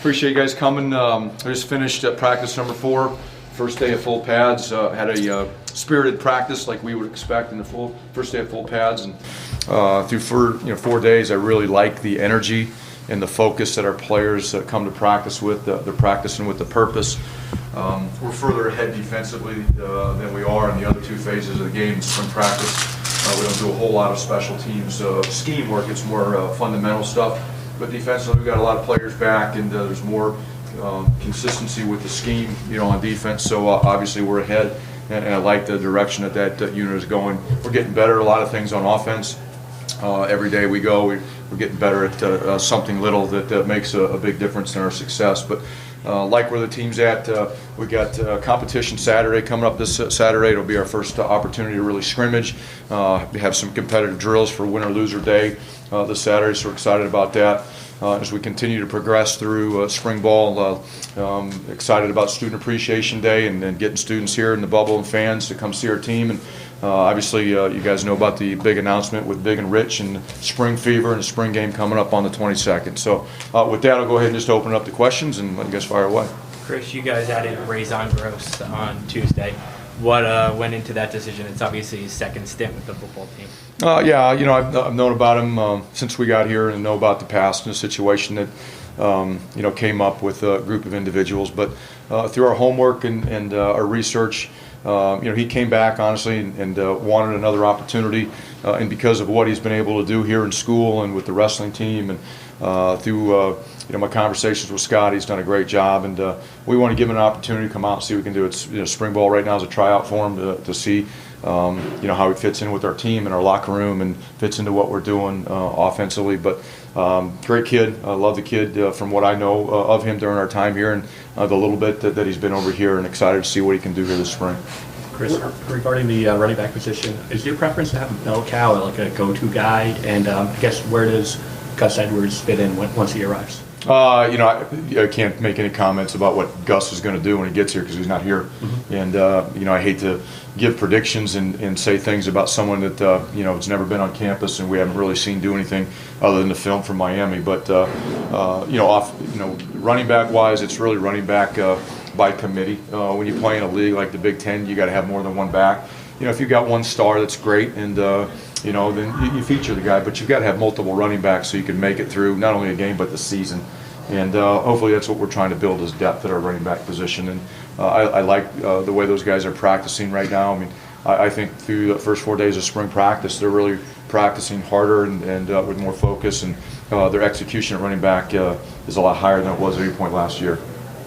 Appreciate you guys coming. I just finished practice number 4, first day of full pads. Had a spirited practice like we would expect in the first day of full pads, and through 4 days, I really like the energy and the focus that our players come to practice with. They're practicing with the purpose. We're further ahead defensively than we are in the other 2 phases of the game. Spring practice, we don't do a whole lot of special teams scheme work. It's more fundamental stuff. But defensively, we've got a lot of players back, and there's more consistency with the scheme, on defense. So obviously we're ahead, and I like the direction that unit is going. We're getting better at a lot of things on offense. Every day we go, we're getting better at something little that makes a big difference in our success. But like where the team's at, we got competition Saturday coming up this Saturday. It'll be our first opportunity to really scrimmage. We have some competitive drills for winner loser day this Saturday, so we're excited about that. As we continue to progress through spring ball, excited about Student Appreciation Day and getting students here in the bubble and fans to come see our team. And obviously, you guys know about the big announcement with Big and Rich and Spring Fever and the spring game coming up on the 22nd. So with that, I'll go ahead and just open up the questions and let you guys fire away. Chris, you guys added Raison Gross on Tuesday. What went into that decision? It's obviously his second stint with the football team. Yeah, I've known about him since we got here and know about the past and the situation that came up with a group of individuals. But through our homework and our research, he came back honestly and wanted another opportunity, and because of what he's been able to do here in school and with the wrestling team, and through my conversations with Scott, he's done a great job, and we want to give him an opportunity to come out and see what we can do. It's spring ball right now is a tryout for him to see how he fits in with our team and our locker room and fits into what we're doing offensively. But great kid. I love the kid from what I know of him during our time here and the little bit that he's been over here, and excited to see what he can do here this spring. Chris, regarding the running back position, is your preference to have a bell cow like a go-to guy? And I guess where does Gus Edwards fit in once he arrives? I can't make any comments about what Gus is going to do when he gets here because he's not here. Mm-hmm. And, I hate to give predictions and say things about someone that, has never been on campus and we haven't really seen do anything other than the film from Miami. But, running back wise, it's really running back by committee. When you play in a league like the Big Ten, you got to have more than one back. If you got one star, that's great. And, then you feature the guy, but you've got to have multiple running backs so you can make it through not only a game but the season. And hopefully that's what we're trying to build is depth at our running back position. And I like the way those guys are practicing right now. I mean, I think through the first 4 days of spring practice, they're really practicing harder and with more focus, and their execution at running back is a lot higher than it was at any point last year.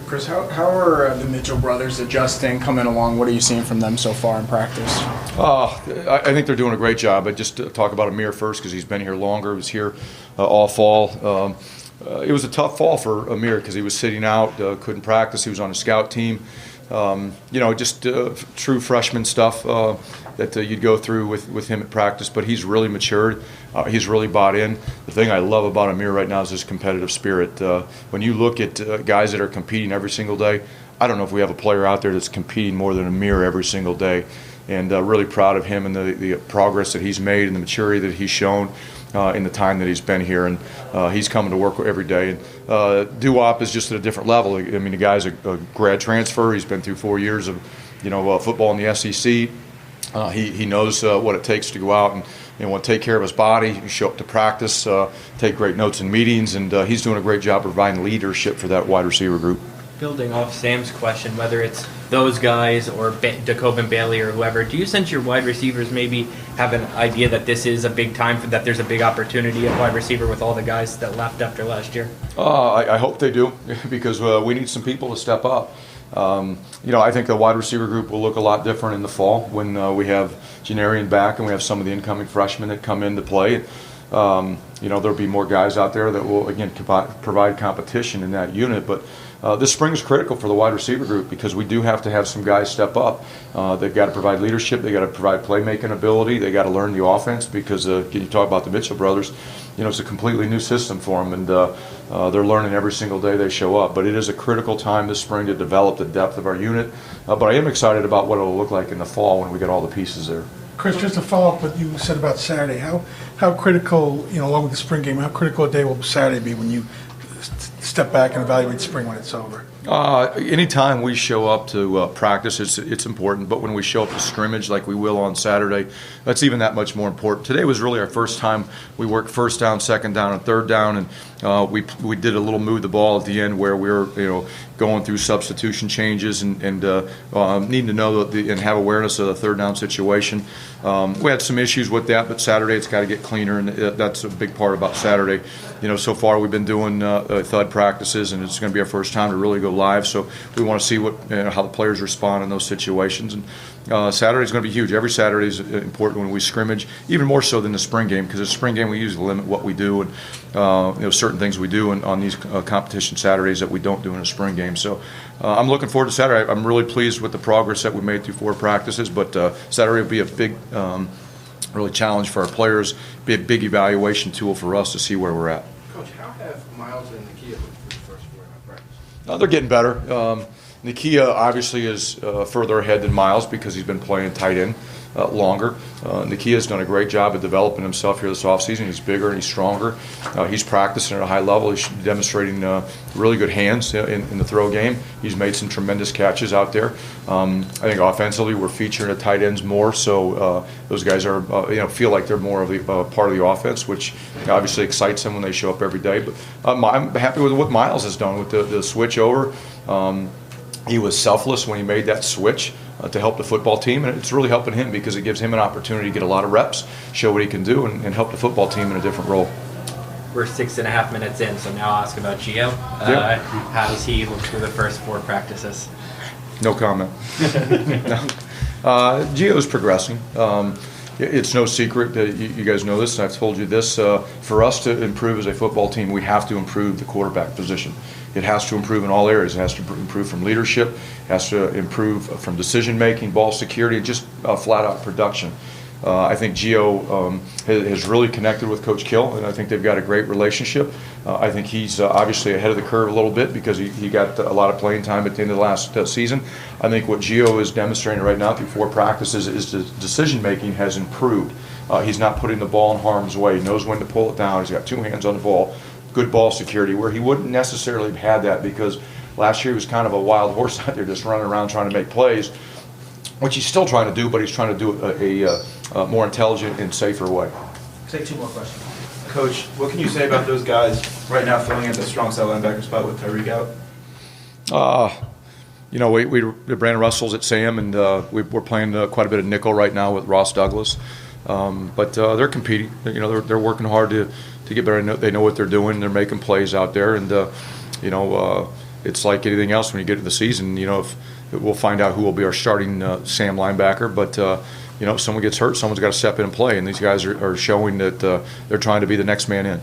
Chris, how are the Mitchell brothers adjusting, coming along? What are you seeing from them so far in practice? I think they're doing a great job. I just talk about Amir first because he's been here longer. He was here all fall. It was a tough fall for Amir because he was sitting out, couldn't practice. He was on a scout team. Just true freshman stuff that you'd go through with him at practice. But he's really matured. He's really bought in. The thing I love about Amir right now is his competitive spirit. When you look at guys that are competing every single day, I don't know if we have a player out there that's competing more than Amir every single day. And really proud of him and the progress that he's made and the maturity that he's shown in the time that he's been here. And he's coming to work every day. And Doo-Wop is just at a different level. I mean, the guy's a grad transfer. He's been through 4 years of football in the SEC. He knows what it takes to go out and want to take care of his body, show up to practice, take great notes in meetings, and he's doing a great job providing leadership for that wide receiver group. Building off Sam's question, whether it's those guys or Jacobin Bailey or whoever, do you sense your wide receivers maybe have an idea that this is a big time, that there's a big opportunity at wide receiver with all the guys that left after last year? I hope they do because we need some people to step up. I think the wide receiver group will look a lot different in the fall when we have Janarian back and we have some of the incoming freshmen that come into play. There'll be more guys out there that will, again, provide competition in that unit. But this spring is critical for the wide receiver group because we do have to have some guys step up. They've got to provide leadership. They've got to provide playmaking ability. They've got to learn the offense because, you talk about the Mitchell brothers, it's a completely new system for them, and they're learning every single day they show up. But it is a critical time this spring to develop the depth of our unit. But I am excited about what it'll look like in the fall when we get all the pieces there. Chris, just to follow up what you said about Saturday, how critical, along with the spring game, how critical a day will Saturday be when you step back and evaluate spring when it's over? Anytime we show up to practice, it's important. But when we show up to scrimmage, like we will on Saturday, that's even that much more important. Today was really our first time we worked first down, second down, and third down, and we did a little move the ball at the end where we were going through substitution changes and needing to know and have awareness of the third down situation. We had some issues with that, but Saturday it's got to get cleaner, and that's a big part about Saturday. So far we've been doing thud practices, and it's going to be our first time to really go live. So we want to see how the players respond in those situations. And Saturday is going to be huge. Every Saturday is important when we scrimmage, even more so than the spring game, because the spring game we usually limit what we do and certain things we do on these competition Saturdays that we don't do in a spring game. So I'm looking forward to Saturday. I'm really pleased with the progress that we made through 4 practices, but Saturday will be a big really challenge for our players, be a big evaluation tool for us to see where we're at. Coach, how have Miles and Nakia looked for the first 4 practice? They're getting better. Nakia obviously is further ahead than Miles because he's been playing tight end longer. Nakia's done a great job of developing himself here this offseason. He's bigger and he's stronger. He's practicing at a high level. He's demonstrating really good hands in the throw game. He's made some tremendous catches out there. I think offensively we're featuring the tight ends more, so those guys are feel like they're more of the part of the offense, which obviously excites them when they show up every day. But I'm happy with what Miles has done with the switch over. He was selfless when he made that switch to help the football team, and it's really helping him because it gives him an opportunity to get a lot of reps, show what he can do, and help the football team in a different role. We're 6.5 minutes in, so now I'll ask about Gio. How does he look through the first 4 practices? No comment. No. Gio's progressing. It's no secret that you guys know this, and I've told you this. For us to improve as a football team, we have to improve the quarterback position. It has to improve in all areas. It has to improve from leadership, it has to improve from decision-making, ball security, and just flat-out production. I think Gio has really connected with Coach Kill, and I think they've got a great relationship. I think he's obviously ahead of the curve a little bit because he got a lot of playing time at the end of the last season. I think what Gio is demonstrating right now through 4 practices is the decision-making has improved. He's not putting the ball in harm's way. He knows when to pull it down. He's got 2 hands on the ball. Good ball security, where he wouldn't necessarily have had that because last year he was kind of a wild horse out there just running around trying to make plays, which he's still trying to do, but he's trying to do it a more intelligent and safer way. Take 2 more questions. Coach, what can you say about those guys right now filling in the strong side linebacker spot with Tyreek out? Brandon Russell's at Sam, and we're playing quite a bit of nickel right now with Ross Douglas. But they're competing. They're working hard to get better. They know what they're doing. They're making plays out there, and it's like anything else when you get to the season. We'll find out who will be our starting Sam linebacker, but if someone gets hurt, someone's got to step in and play, and these guys are showing that they're trying to be the next man in.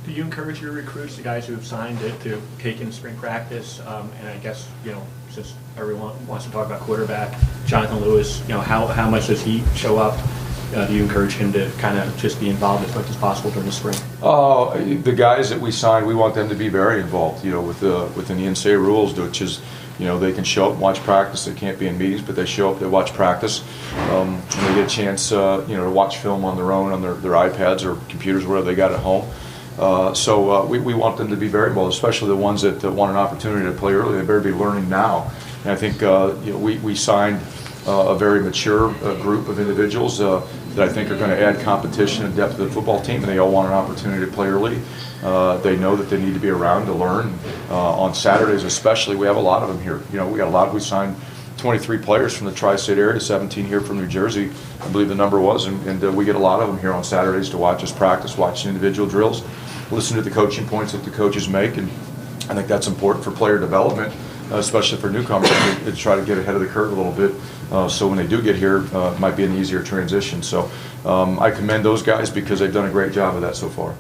Do you encourage your recruits, the guys who have signed it, to take in spring practice? And I guess, since everyone wants to talk about quarterback, Jonathan Lewis, how much does he show up? Do you encourage him to kind of just be involved as much as possible during the spring? The guys that we signed, we want them to be very involved, within the NCAA rules, which is, they can show up and watch practice. They can't be in meetings, but they show up, they watch practice. And they get a chance, to watch film on their own, on their iPads or computers, whatever they got at home. So we want them to be very involved, especially the ones that want an opportunity to play early. They better be learning now. And I think we signed a very mature group of individuals that I think are going to add competition and depth to the football team, and they all want an opportunity to play early. They know that they need to be around to learn. On Saturdays especially, we have a lot of them here. We signed 23 players from the tri-state area, 17 here from New Jersey, I believe the number was, and we get a lot of them here on Saturdays to watch us practice, watch individual drills, listen to the coaching points that the coaches make, and I think that's important for player development, especially for newcomers, to try to get ahead of the curve a little bit. So when they do get here, it might be an easier transition. So I commend those guys because they've done a great job of that so far.